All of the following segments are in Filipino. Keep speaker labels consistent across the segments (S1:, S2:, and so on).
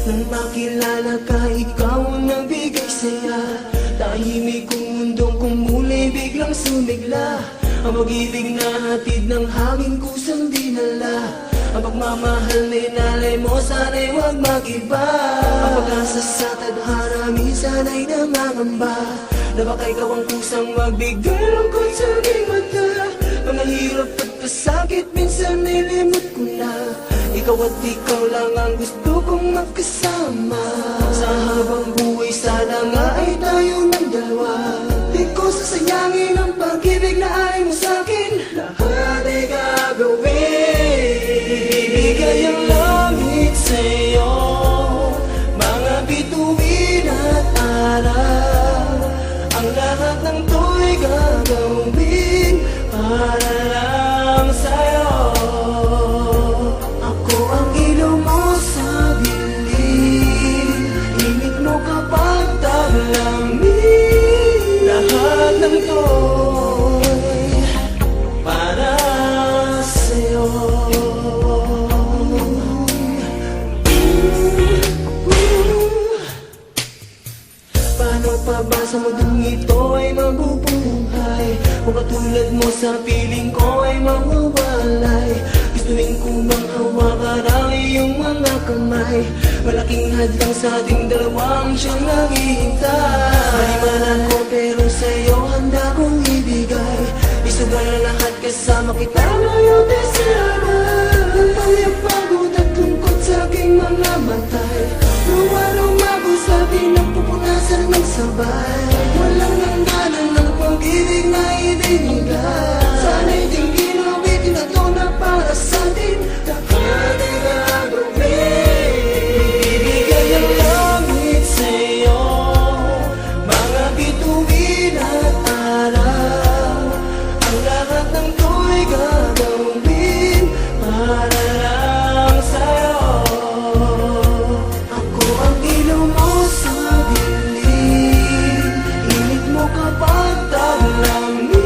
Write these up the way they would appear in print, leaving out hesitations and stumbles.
S1: Nang makilala ka, ikaw ang nagbigay saya. Tahimik kong mundong kumulay, biglang sumigla. Ang pag-ibig na hatid ng hangin kusang dinala. Ang pagmamahal na inalay mo, sana'y huwag mag-iba. Ang pag-asa sa tadhana, minsan ay namangamba na baka ikaw ang kusang magbigay lungkot sa aking mata. Mga hirap at pasakit, minsan ay limot ko na. Ikaw at ikaw lang ang gusto kong magkasama. Sa habang buhay, sana nga ay tayo ng dalawa. Di ko sasayangin ang pag-ibig na ay mo sa'kin. Lahat ay gagawin, ibigay ang langit sa'yo. Mga bituin at araw, ang lahat ng to'y gagawin para lang sa'yo. Ako ang ilaw mo sa dilim, init mo kapag taglamig. Lahat ng to'y para sa'yo. Paano pa ba sa mundong ito ay mabubuhay? Kung katulad mo sa piling ko ay mawawalay. Gustuin ko bang hawakan ang iyong mga kamay? Malaking hadlang sa ating dalawang siyang naghihintay. Malimanan ko pero sa'yo handa kong ibigay. Isugal na lahat kasama kita ngayon desyana. Tampay ang pagod at lungkot sa aking mga matay. Lumago sa atin ang pupunasan ng sabay. Walang hangganan ng pag-ibig na ibinigay. Sana'y tingin ang bitin na ito na para sa'tin. Lahat ay gagawin, ibigay ang langit sa'yo. Mga bituin at araw, ang lahat ng to'y gagawin para lang sa'yo. Ako ang ilaw mo sa dilim, init mo kapag taglamig.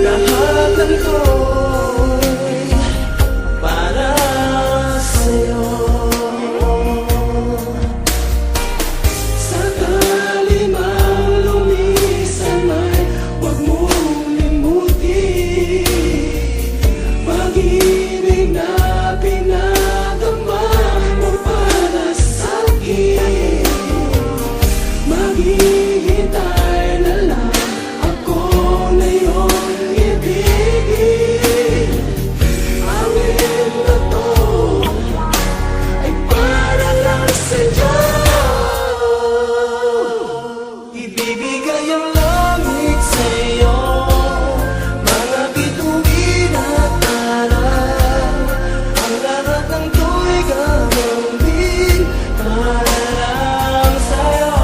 S1: Lahat ng to'y para sa'yo. Sakali mang lumisan ay huwag mong limutin pag-ibig na pinadama mo para sa'kin. Maghihintay na lang ako na iyong ibigin. Amin na to ay para lang sa'yo. Ibibigay ang langit sa'yo. Mga bituin at araw, ang lahat ng to'y gagawin para lang sa'yo.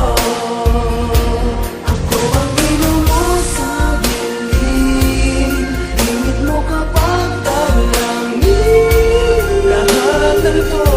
S1: Ako ang ilaw mo sa dilim, init mo kapag taglamig. Lahat ng to'y